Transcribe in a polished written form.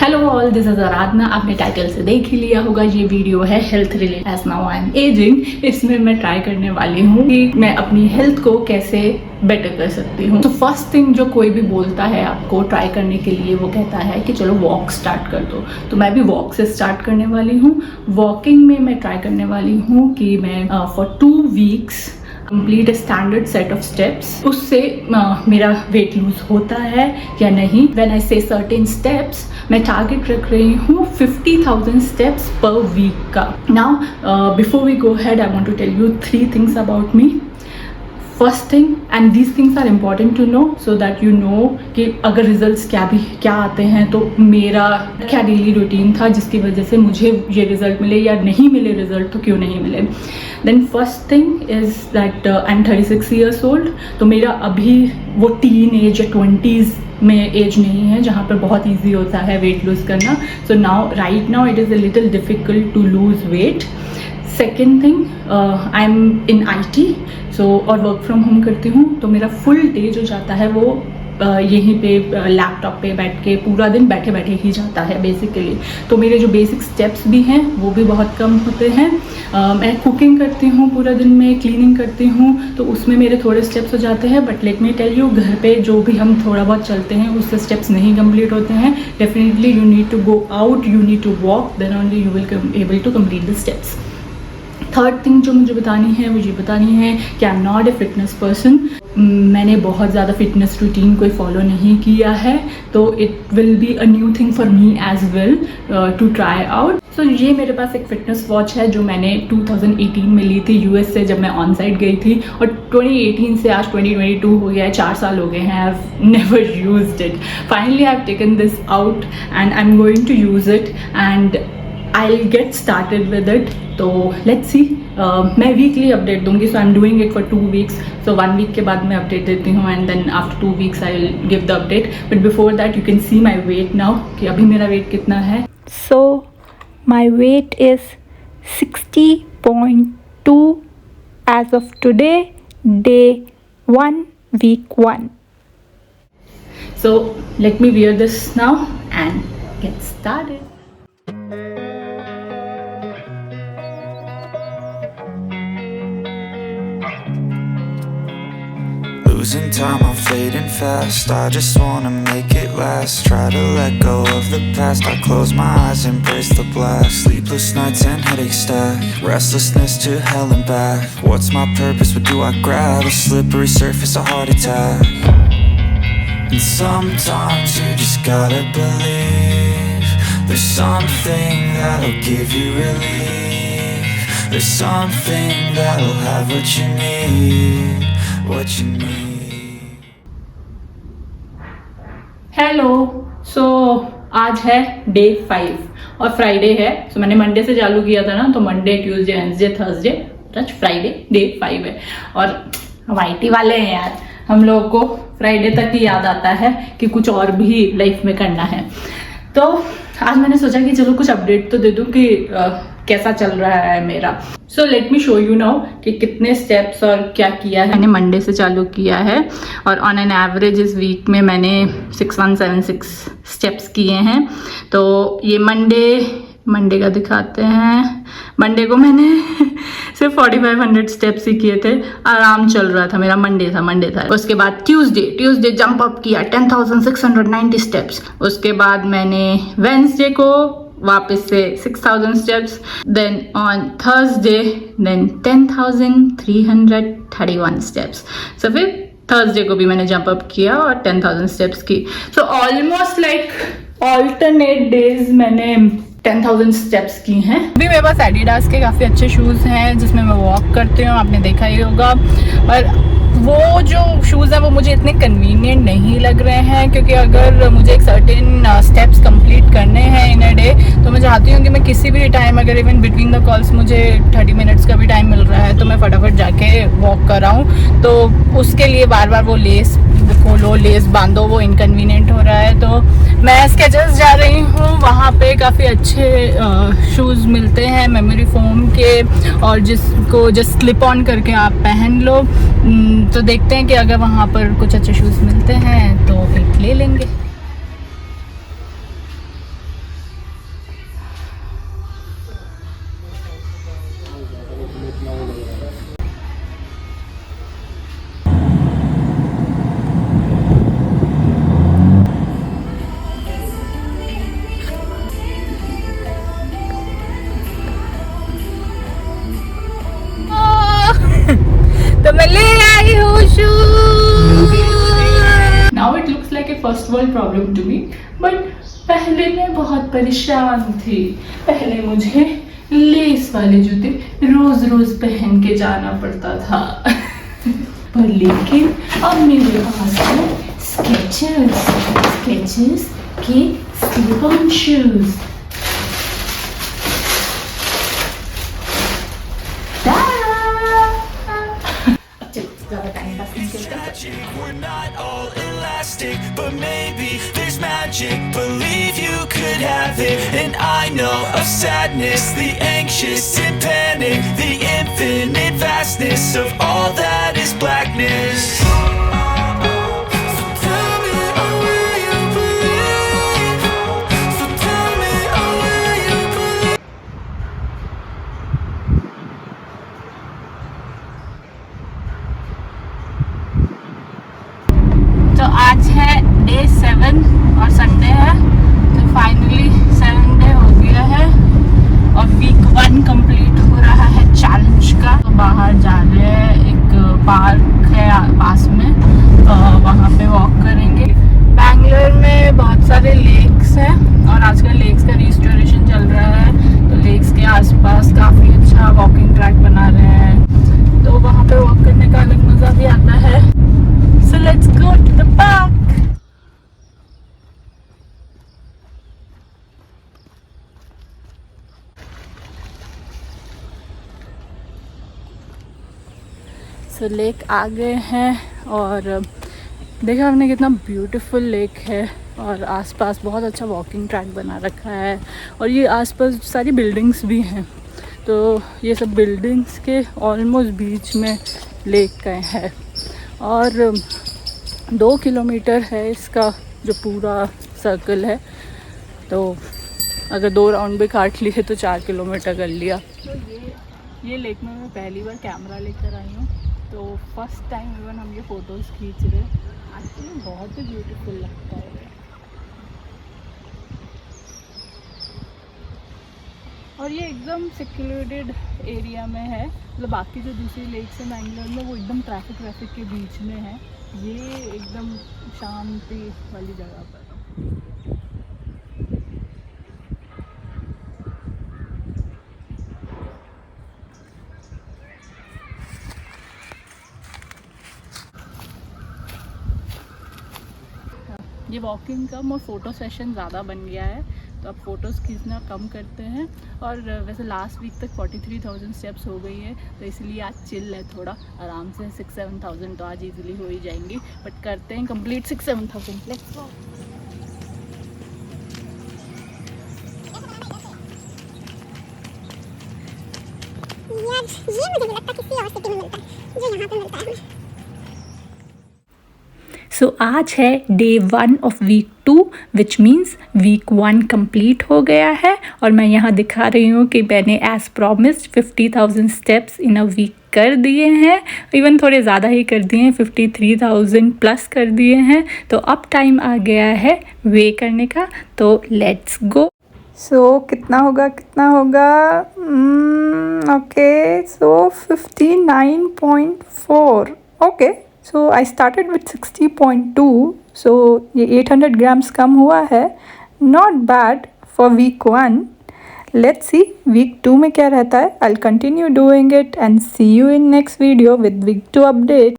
Hello all, this is आराधना। आपने title से देख ही लिया होगा, ये वीडियो है health related. As now I am ageing, इसमें मैं ट्राई करने वाली हूँ कि मैं अपनी हेल्थ को कैसे बेटर कर सकती हूँ। तो फर्स्ट थिंग जो कोई भी बोलता है आपको ट्राई करने के लिए, वो कहता है कि चलो वॉक स्टार्ट कर दो। तो मैं भी वॉक से स्टार्ट करने वाली हूँ। वॉकिंग में मैं ट्राई करने वाली हूँ कि मैं for 2 weeks complete standard set of steps. उससे मेरा वेट लूज होता है या नहीं। व्हेन आई से सर्टेन स्टेप्स, मैं टारगेट रख रही हूँ 50,000 स्टेप्स पर वीक का। Now before we go head, I want to tell you 3 things about me. First thing, and these things are important to know so that you know कि अगर results क्या आते हैं तो मेरा क्या डेली रूटीन था जिसकी वजह से मुझे ये रिजल्ट मिले या नहीं मिले रिजल्ट तो क्यों नहीं मिले। Then first thing is that I am 36 years old. तो मेरा अभी वो टीन एज या 20s में एज नहीं है जहाँ पर बहुत ईजी होता है वेट लूज करना। So now right now it is a little difficult to lose weight. Second thing, I am in IT और वर्क फ्रॉम होम करती हूँ। तो मेरा फुल डे जो जाता है वो यहीं पे लैपटॉप पे बैठ के पूरा दिन बैठे बैठे ही जाता है बेसिकली। तो मेरे जो बेसिक स्टेप्स भी हैं वो भी बहुत कम होते हैं। मैं कुकिंग करती हूँ पूरा दिन में, क्लीनिंग करती हूँ, तो उसमें मेरे थोड़े स्टेप्स हो जाते हैं। But let me tell you, घर पे जो भी हम थोड़ा बहुत चलते हैं उससे स्टेप्स नहीं कंप्लीट होते हैं। Definitely you need to go out, you need to walk, then only you will able to complete the steps. Third thing जो मुझे बतानी है वो ये बतानी है कि I am not a fitness person. मैंने बहुत ज़्यादा फिटनेस रूटीन कोई फॉलो नहीं किया है, तो it will be a new thing for me as well to try out. So ये मेरे पास एक फिटनेस वॉच है जो मैंने 2018 में ली थी US से, जब मैं ऑन साइट गई थी। और 2018 से आज 2022 हो गया है, 4 साल हो गए हैं। I have never used it. Finally I have taken this out and I am going to use it and I'll get started with it. तो let's see. मैं वीकली अपडेट दूंगी। So I am doing it for 2 weeks. So 1 week के बाद मैं update देती हूँ and then after 2 weeks I will give the update. But before that you can see my weight now कि अभी मेरा वेट कितना है। So my weight is 60.2 as of today, day 1, week 1. So let me wear this now and get started. Losing time, I'm fading fast. I just wanna make it last. Try to let go of the past. I close my eyes, embrace the blast. Sleepless nights and headaches stack. Restlessness to hell and back. What's my purpose? What do I grab? A slippery surface, a heart attack. And sometimes you just gotta believe there's something that'll give you relief. There's something that'll have what you need. What you need. Hello. So आज है day 5 और Friday है। सो मैंने Monday से चालू किया था ना, तो मंडे, ट्यूसडे, वेडनेसडे, थर्सडे, आज फ्राइडे, डे 5 है। और हम IT वाले हैं यार, हम लोगों को फ्राइडे तक ही याद आता है कि कुछ और भी लाइफ में करना है। तो आज मैंने सोचा कि चलो कुछ अपडेट तो दे दूं कि कैसा चल रहा है मेरा। So let me show you now कि कितने स्टेप्स और क्या किया है। मैंने मंडे से चालू किया है और ऑन एन एवरेज इस वीक में मैंने 6176 स्टेप्स किए हैं। तो ये मंडे का दिखाते हैं। मंडे को मैंने सिर्फ 4500 स्टेप्स ही किए थे। आराम चल रहा था मेरा। मंडे था। उसके बाद ट्यूसडे जंप अप किया 10,690 स्टेप्स। उसके बाद मैंने वेडनेसडे को वापस से 6000 steps, then on Thursday then 10,331 steps. So फिर थर्सडे को भी मैंने जंप अप किया और 10,000 स्टेप्स की। So almost like alternate days मैंने 10,000 स्टेप्स की हैं। अभी मेरे पास एडिडास के काफ़ी अच्छे शूज़ हैं जिसमें मैं वॉक करती हूँ, आपने देखा ही होगा। और वो जो शूज़ हैं वो मुझे इतने कन्वीनियंट नहीं लग रहे हैं, क्योंकि अगर मुझे एक सर्टेन स्टेप्स कंप्लीट करने हैं इन अ डे, तो मैं चाहती हूँ कि मैं किसी भी टाइम, अगर इवन बिटवीन द कॉल्स मुझे 30 मिनट्स का भी टाइम मिल रहा है, तो मैं फटाफट जाके वॉक कर आऊँ। तो उसके लिए बार बार वो लेस खोलो, लेस बांधो, वो इनकन्वीनियंट हो रहा है। तो मैं स्केचर्स जा रही हूँ, वहाँ पे काफ़ी अच्छे शूज़ मिलते हैं मेमोरी फोम के, और जिसको जस्ट स्लिप ऑन करके आप पहन लो। तो देखते हैं कि अगर वहाँ पर कुछ अच्छे शूज़ मिलते हैं तो एक ले लेंगे। Like a first world problem to me, but पहले मैं बहुत परेशान थी। पहले मुझे लेस वाले जूते रोज रोज पहन के जाना पड़ता था पर लेकिन अब मेरे पास है स्केचर्स के slip on shoes. We're not all elastic, but maybe there's magic. Believe you could have it. And I know of sadness, the anxious and panic, the infinite vastness of all that is blackness. तो आज है day 7 और Sunday है, तो finally 7 day हो गया है और वीक 1 कंप्लीट हो रहा है चैलेंज का। तो बाहर जा रहे हैं, एक पार्क है पास में, वहाँ पे वॉक करेंगे। बैंगलोर में बहुत सारे लेक्स हैं और आजकल लेक्स का रिस्टोरेशन चल रहा है, तो लेक्स के आसपास काफ़ी अच्छा वॉकिंग ट्रैक बना रहे हैं, तो वहाँ पे वॉक करने का अलग मज़ा भी आता है। So let's go to the park. So lake आ गए हैं और देखा हमने कितना ब्यूटीफुल लेक है और आसपास बहुत अच्छा वॉकिंग ट्रैक बना रखा है और ये आसपास सारी बिल्डिंग्स भी हैं, तो ये सब बिल्डिंग्स के ऑलमोस्ट बीच में लेक का है और 2 किलोमीटर है इसका जो पूरा सर्कल है, तो अगर 2 राउंड भी काट लिए तो 4 किलोमीटर कर लिया। तो ये लेक में मैं पहली बार कैमरा लेकर आई हूँ, तो फर्स्ट टाइम इवन हम ये फ़ोटोज़ खींच रहे हैं। एक्चुअली बहुत ही ब्यूटीफुल लगता है। और ये एकदम सिक्योर्ड एरिया में है, मतलब बाकी जो दूसरी लेक्स हैं बैंगलोर में वो एकदम ट्रैफिक के बीच में है, ये एकदम शांति वाली जगह पर है। ये वॉकिंग कम और फ़ोटो सेशन ज़्यादा बन गया है, तो अब फ़ोटोज़ खींचना कम करते हैं। और वैसे लास्ट वीक तक 43,000 स्टेप्स हो गई है, तो इसलिए आज चिल है थोड़ा, आराम से 6-7,000 तो आज इजीली हो ही जाएंगी, बट करते हैं कंप्लीट 6-7,000। Let's go. यार ये मुझे लगता है किसी और सिटी में मिलता है जो यहाँ पे मिलता है। सो आज है day 1 of week 2 which means week 1 complete हो गया है और मैं यहाँ दिखा रही हूँ कि मैंने as promised 50,000 steps in a week कर दिए हैं, इवन थोड़े ज़्यादा ही कर दिए हैं, 53,000 प्लस कर दिए हैं। तो अब टाइम आ गया है वे करने का, तो लेट्स गो। सो कितना होगा okay, so 59.4। Okay, so I started with 60.2, so ये 800 ग्राम्स कम हुआ है, not bad for week 1। Let's see week 2 में क्या रहता है। I will continue doing it and see you in next video with week 2 update.